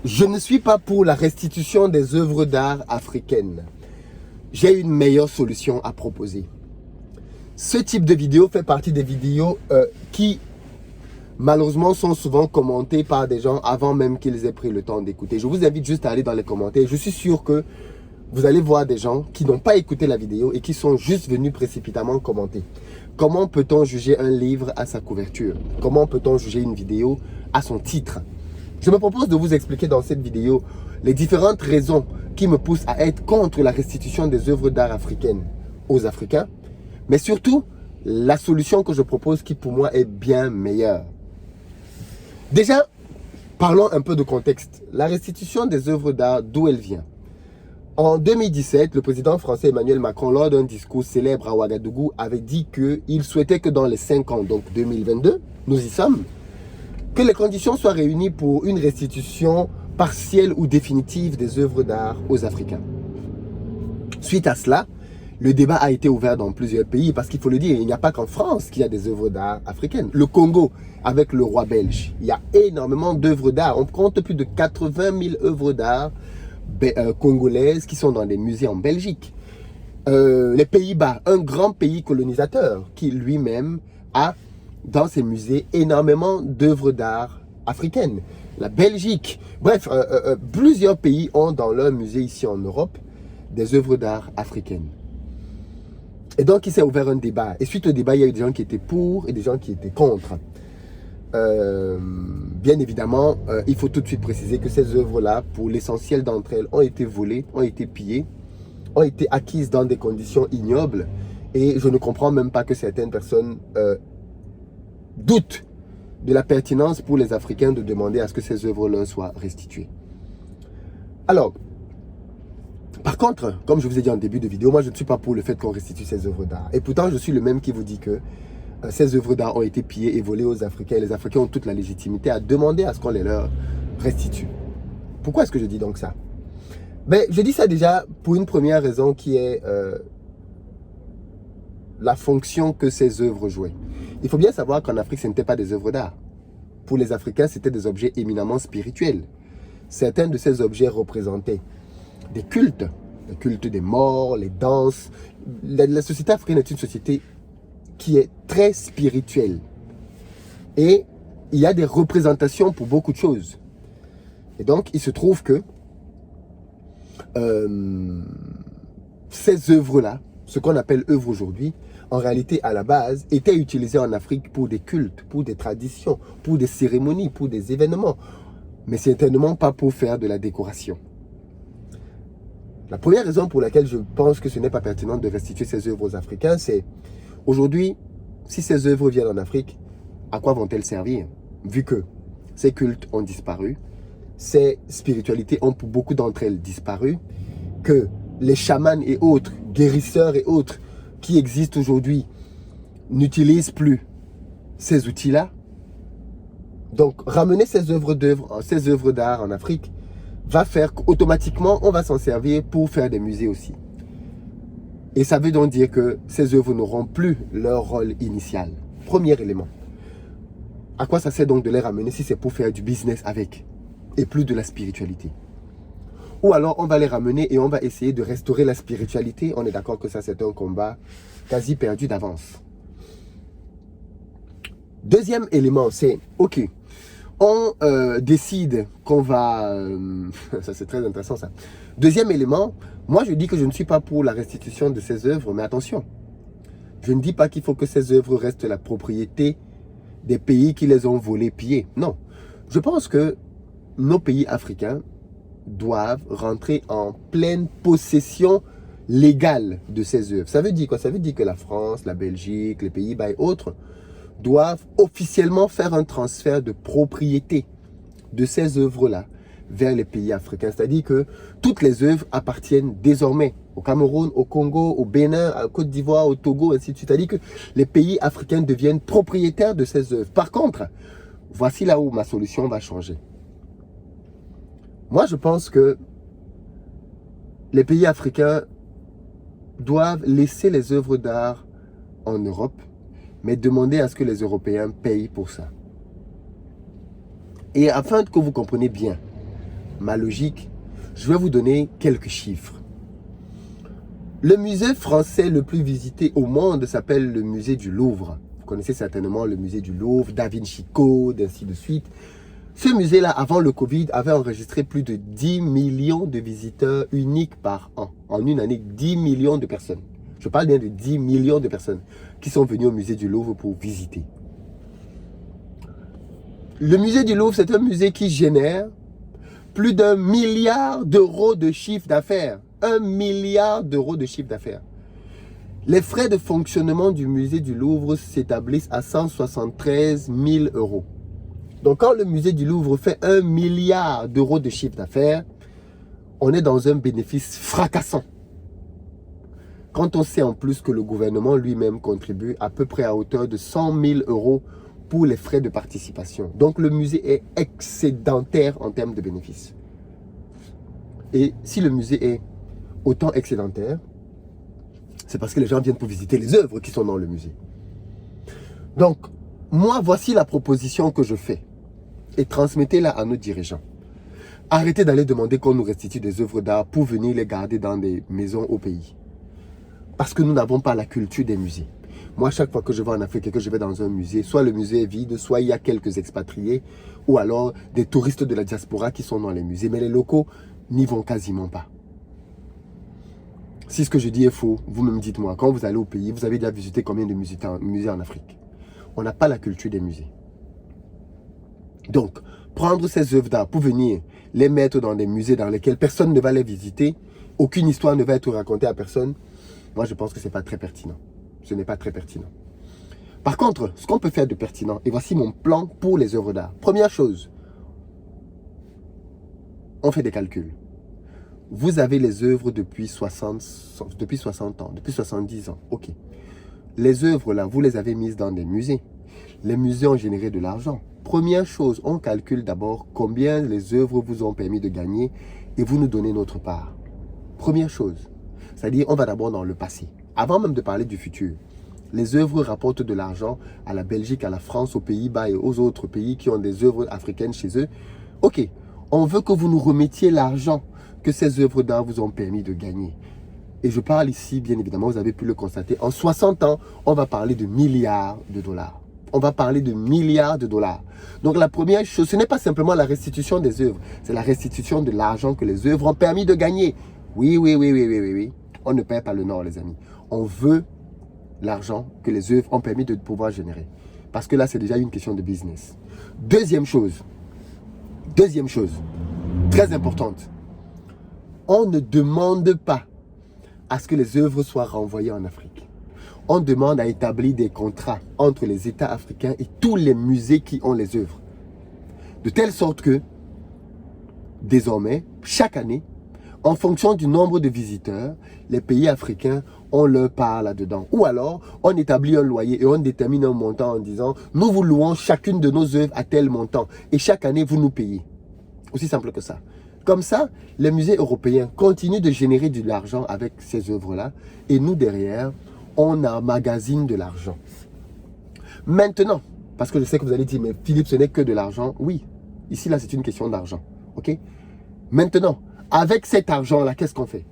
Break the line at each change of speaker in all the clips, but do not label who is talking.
Je ne suis pas pour la restitution des œuvres d'art africaines. J'ai une meilleure solution à proposer. Ce type de vidéo fait partie des vidéos qui, malheureusement, sont souvent commentées par des gens avant même qu'ils aient pris le temps d'écouter. Je vous invite juste à aller dans les commentaires. Je suis sûr que vous allez voir des gens qui n'ont pas écouté la vidéo et qui sont juste venus précipitamment commenter. Comment peut-on juger un livre à sa couverture? Comment peut-on juger une vidéo à son titre? Je me propose de vous expliquer dans cette vidéo les différentes raisons qui me poussent à être contre la restitution des œuvres d'art africaines aux Africains, mais surtout la solution que je propose qui pour moi est bien meilleure. Déjà, parlons un peu de contexte. La restitution des œuvres d'art, d'où elle vient? En 2017, le président français Emmanuel Macron, lors d'un discours célèbre à Ouagadougou, avait dit qu'il souhaitait que dans les 5 ans, donc 2022, nous y sommes, que les conditions soient réunies pour une restitution partielle ou définitive des œuvres d'art aux Africains. Suite à cela, le débat a été ouvert dans plusieurs pays parce qu'il faut le dire, il n'y a pas qu'en France qu'il y a des œuvres d'art africaines. Le Congo, avec le roi belge, il y a énormément d'œuvres d'art. On compte plus de 80 000 œuvres d'art congolaises qui sont dans des musées en Belgique. Les Pays-Bas, un grand pays colonisateur qui lui-même a dans ses musées énormément d'œuvres d'art africaines. La Belgique, bref, plusieurs pays ont dans leur musée ici en Europe des œuvres d'art africaines. Et donc il s'est ouvert un débat. Et suite au débat, il y a eu des gens qui étaient pour et des gens qui étaient contre. Bien évidemment, il faut tout de suite préciser que ces œuvres-là, pour l'essentiel d'entre elles, ont été volées, ont été pillées, ont été acquises dans des conditions ignobles. Et je ne comprends même pas que certaines personnes doutent de la pertinence pour les Africains de demander à ce que ces œuvres-là soient restituées. Alors, par contre, comme je vous ai dit en début de vidéo, moi je ne suis pas pour le fait qu'on restitue ces œuvres d'art. Et pourtant, je suis le même qui vous dit que ces œuvres d'art ont été pillées et volées aux Africains. Et les Africains ont toute la légitimité à demander à ce qu'on les leur restitue. Pourquoi est-ce que je dis donc ça? Ben, je dis ça déjà pour une première raison qui est la fonction que ces œuvres jouaient. Il faut bien savoir qu'en Afrique, ce n'étaient pas des œuvres d'art. Pour les Africains, c'était des objets éminemment spirituels. Certains de ces objets représentaient des cultes, le culte des morts, les danses. La société africaine est une société qui est très spirituelle. Et il y a des représentations pour beaucoup de choses. Et donc, il se trouve que ces œuvres-là, ce qu'on appelle œuvres aujourd'hui, en réalité, à la base, étaient utilisées en Afrique pour des cultes, pour des traditions, pour des cérémonies, pour des événements. Mais certainement pas pour faire de la décoration. La première raison pour laquelle je pense que ce n'est pas pertinent de restituer ces œuvres aux Africains, c'est aujourd'hui, si ces œuvres viennent en Afrique, à quoi vont-elles servir? Vu que ces cultes ont disparu, ces spiritualités ont pour beaucoup d'entre elles disparu, que les chamans et autres, guérisseurs et autres qui existent aujourd'hui n'utilisent plus ces outils-là. Donc, ramener ces œuvres d'art en Afrique va faire qu'automatiquement, on va s'en servir pour faire des musées aussi. Et ça veut donc dire que ces œuvres n'auront plus leur rôle initial. Premier élément. À quoi ça sert donc de les ramener si c'est pour faire du business avec et plus de la spiritualité? Ou alors on va les ramener et on va essayer de restaurer la spiritualité. On est d'accord que ça c'est un combat quasi perdu d'avance. Deuxième élément, c'est ok. On décide qu'on va... ça c'est très intéressant ça. Deuxième élément, moi je dis que je ne suis pas pour la restitution de ces œuvres, mais attention. Je ne dis pas qu'il faut que ces œuvres restent la propriété des pays qui les ont volées, pillées. Non. Je pense que nos pays africains doivent rentrer en pleine possession légale de ces œuvres. Ça veut dire quoi? Ça veut dire que la France, la Belgique, les Pays-Bas et autres doivent officiellement faire un transfert de propriété de ces œuvres-là vers les pays africains. C'est-à-dire que toutes les œuvres appartiennent désormais au Cameroun, au Congo, au Bénin, à Côte d'Ivoire, au Togo, ainsi de suite. C'est-à-dire que les pays africains deviennent propriétaires de ces œuvres. Par contre, voici là où ma solution va changer. Moi, je pense que les pays africains doivent laisser les œuvres d'art en Europe, mais demander à ce que les Européens payent pour ça. Et afin que vous compreniez bien, ma logique, je vais vous donner quelques chiffres. Le musée français le plus visité au monde s'appelle le musée du Louvre. Vous connaissez certainement le musée du Louvre, Da Vinci Code, ainsi de suite. Ce musée-là, avant le Covid, avait enregistré plus de 10 millions de visiteurs uniques par an. En une année, 10 millions de personnes. Je parle bien de 10 millions de personnes qui sont venues au musée du Louvre pour visiter. Le musée du Louvre, c'est un musée qui génère plus d'1 milliard d'euros de chiffre d'affaires. 1 milliard d'euros de chiffre d'affaires. Les frais de fonctionnement du musée du Louvre s'établissent à 173 000 euros. Donc, quand le musée du Louvre fait 1 milliard d'euros de chiffre d'affaires, on est dans un bénéfice fracassant. Quand on sait en plus que le gouvernement lui-même contribue à peu près à hauteur de 100 000 euros pour les frais de participation. Donc, le musée est excédentaire en termes de bénéfices. Et si le musée est autant excédentaire, c'est parce que les gens viennent pour visiter les œuvres qui sont dans le musée. Donc, moi, voici la proposition que je fais. Et transmettez-la à nos dirigeants. Arrêtez d'aller demander qu'on nous restitue des œuvres d'art pour venir les garder dans des maisons au pays. Parce que nous n'avons pas la culture des musées. Moi, chaque fois que je vais en Afrique et que je vais dans un musée, soit le musée est vide, soit il y a quelques expatriés, ou alors des touristes de la diaspora qui sont dans les musées. Mais les locaux n'y vont quasiment pas. Si ce que je dis est faux, vous-même dites-moi, quand vous allez au pays, vous avez déjà visité combien de musées en Afrique? On n'a pas la culture des musées. Donc, prendre ces œuvres d'art pour venir les mettre dans des musées dans lesquels personne ne va les visiter, aucune histoire ne va être racontée à personne, moi je pense que ce n'est pas très pertinent. Ce n'est pas très pertinent. Par contre, ce qu'on peut faire de pertinent, et voici mon plan pour les œuvres d'art. Première chose, on fait des calculs. Vous avez les œuvres depuis 60 ans, depuis 70 ans. Ok. Les œuvres là, vous les avez mises dans des musées. Les musées ont généré de l'argent. Première chose, on calcule d'abord combien les œuvres vous ont permis de gagner et vous nous donnez notre part. Première chose, c'est-à-dire on va d'abord dans le passé. Avant même de parler du futur, les œuvres rapportent de l'argent à la Belgique, à la France, aux Pays-Bas et aux autres pays qui ont des œuvres africaines chez eux. Ok, on veut que vous nous remettiez l'argent que ces œuvres d'art vous ont permis de gagner. Et je parle ici, bien évidemment, vous avez pu le constater, en 60 ans, on va parler de milliards de dollars. On va parler de milliards de dollars. Donc la première chose, ce n'est pas simplement la restitution des œuvres, c'est la restitution de l'argent que les œuvres ont permis de gagner. Oui. On ne perd pas le nord, les amis. On veut l'argent que les œuvres ont permis de pouvoir générer. Parce que là, c'est déjà une question de business. Deuxième chose, très importante. On ne demande pas à ce que les œuvres soient renvoyées en Afrique. On demande à établir des contrats entre les États africains et tous les musées qui ont les œuvres. De telle sorte que, désormais, chaque année, en fonction du nombre de visiteurs, les pays africains ont leur part là-dedans. Ou alors, on établit un loyer et on détermine un montant en disant « Nous vous louons chacune de nos œuvres à tel montant et chaque année, vous nous payez. » Aussi simple que ça. Comme ça, les musées européens continuent de générer de l'argent avec ces œuvres-là et nous, derrière, on emmagasine de l'argent. Maintenant, parce que je sais que vous allez dire « Mais Philippe, ce n'est que de l'argent. » Oui, ici, là, c'est une question d'argent. Ok? Maintenant, avec cet argent-là, qu'est-ce qu'on fait?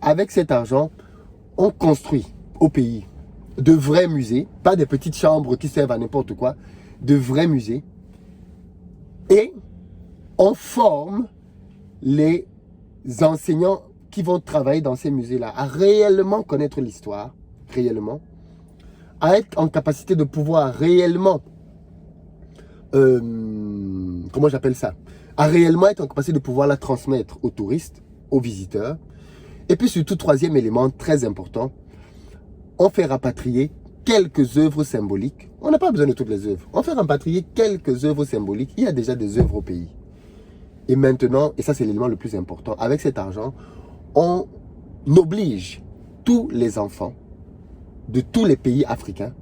Avec cet argent, on construit au pays de vrais musées, pas des petites chambres qui servent à n'importe quoi, de vrais musées. Et on forme les enseignants qui vont travailler dans ces musées-là à réellement connaître l'histoire, réellement, à être en capacité de pouvoir réellement, comment j'appelle ça? À réellement être en capacité de pouvoir la transmettre aux touristes, aux visiteurs. Et puis surtout, troisième élément très important, on fait rapatrier quelques œuvres symboliques. On n'a pas besoin de toutes les œuvres. On fait rapatrier quelques œuvres symboliques. Il y a déjà des œuvres au pays. Et maintenant, et ça c'est l'élément le plus important, avec cet argent, on oblige tous les enfants de tous les pays africains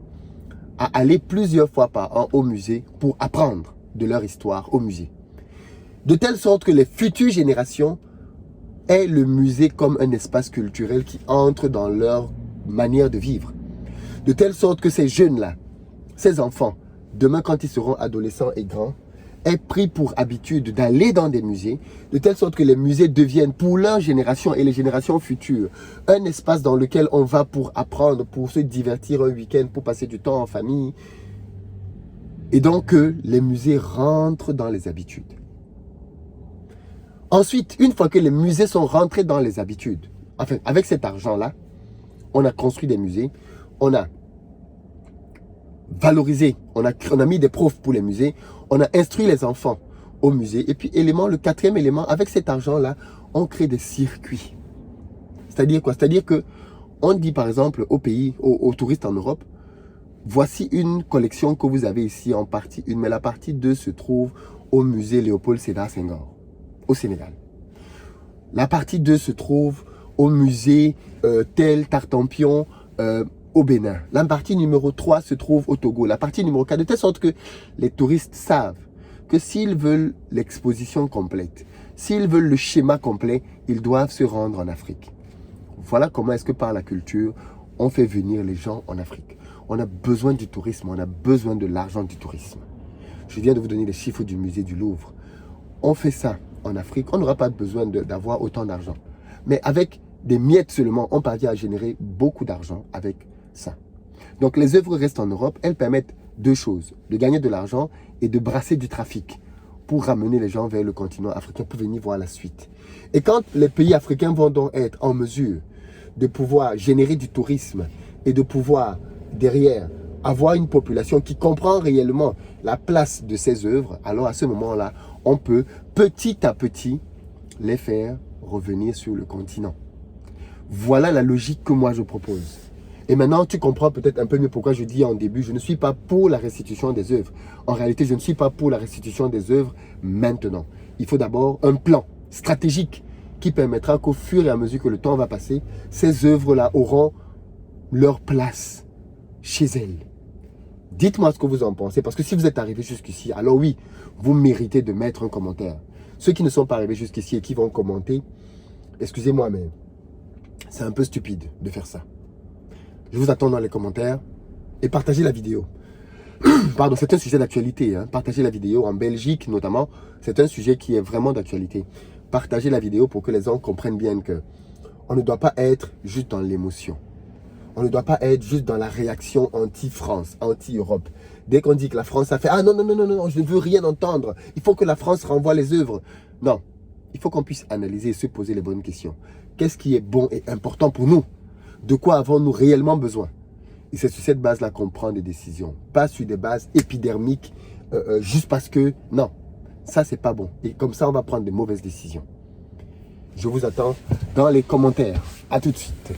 à aller plusieurs fois par an au musée pour apprendre de leur histoire au musée. De telle sorte que les futures générations aient le musée comme un espace culturel qui entre dans leur manière de vivre. De telle sorte que ces jeunes-là, ces enfants, demain quand ils seront adolescents et grands, aient pris pour habitude d'aller dans des musées, de telle sorte que les musées deviennent pour leur génération et les générations futures un espace dans lequel on va pour apprendre, pour se divertir un week-end, pour passer du temps en famille. Et donc que les musées rentrent dans les habitudes. Ensuite, une fois que les musées sont rentrés dans les habitudes, enfin, avec cet argent-là, on a construit des musées, on a valorisé, on a mis des profs pour les musées, on a instruit les enfants au musée. Et puis, le quatrième élément, avec cet argent-là, on crée des circuits. C'est-à-dire quoi? C'est-à-dire que on dit par exemple aux pays, aux touristes en Europe, voici une collection que vous avez ici en partie 1, mais la partie 2 se trouve au musée Léopold Sédar Senghor, au Sénégal. La partie 2 se trouve au musée tel Tartampion au Bénin. La partie numéro 3 se trouve au Togo. La partie numéro 4, de telle sorte que les touristes savent que s'ils veulent l'exposition complète, s'ils veulent le schéma complet, ils doivent se rendre en Afrique. Voilà comment est-ce que par la culture, on fait venir les gens en Afrique. On a besoin du tourisme, on a besoin de l'argent du tourisme. Je viens de vous donner les chiffres du musée du Louvre. On fait ça en Afrique, on n'aura pas besoin d'avoir autant d'argent. Mais avec des miettes seulement, on parvient à générer beaucoup d'argent avec ça. Donc les œuvres restent en Europe, elles permettent deux choses, de gagner de l'argent et de brasser du trafic pour ramener les gens vers le continent africain pour venir voir la suite. Et quand les pays africains vont donc être en mesure de pouvoir générer du tourisme et de pouvoir derrière avoir une population qui comprend réellement la place de ces œuvres, alors à ce moment-là, on peut petit à petit les faire revenir sur le continent. Voilà la logique que moi je propose. Et maintenant, tu comprends peut-être un peu mieux pourquoi je dis en début, je ne suis pas pour la restitution des œuvres. En réalité, je ne suis pas pour la restitution des œuvres maintenant. Il faut d'abord un plan stratégique qui permettra qu'au fur et à mesure que le temps va passer, ces œuvres-là auront leur place chez elles. Dites-moi ce que vous en pensez, parce que si vous êtes arrivé jusqu'ici, alors oui, vous méritez de mettre un commentaire. Ceux qui ne sont pas arrivés jusqu'ici et qui vont commenter, excusez-moi, mais c'est un peu stupide de faire ça. Je vous attends dans les commentaires et partagez la vidéo. Pardon, c'est un sujet d'actualité. Hein. Partagez la vidéo en Belgique notamment. C'est un sujet qui est vraiment d'actualité. Partagez la vidéo pour que les gens comprennent bien que on ne doit pas être juste dans l'émotion. On ne doit pas être juste dans la réaction anti-France, anti-Europe. Dès qu'on dit que la France a fait « Ah non, non, non, non, non, je ne veux rien entendre. Il faut que la France renvoie les œuvres. » Non, il faut qu'on puisse analyser et se poser les bonnes questions. Qu'est-ce qui est bon et important pour nous? De quoi avons-nous réellement besoin? Et c'est sur cette base-là qu'on prend des décisions. Pas sur des bases épidermiques, juste parce que, non, ça c'est pas bon. Et comme ça, on va prendre des mauvaises décisions. Je vous attends dans les commentaires. À tout de suite.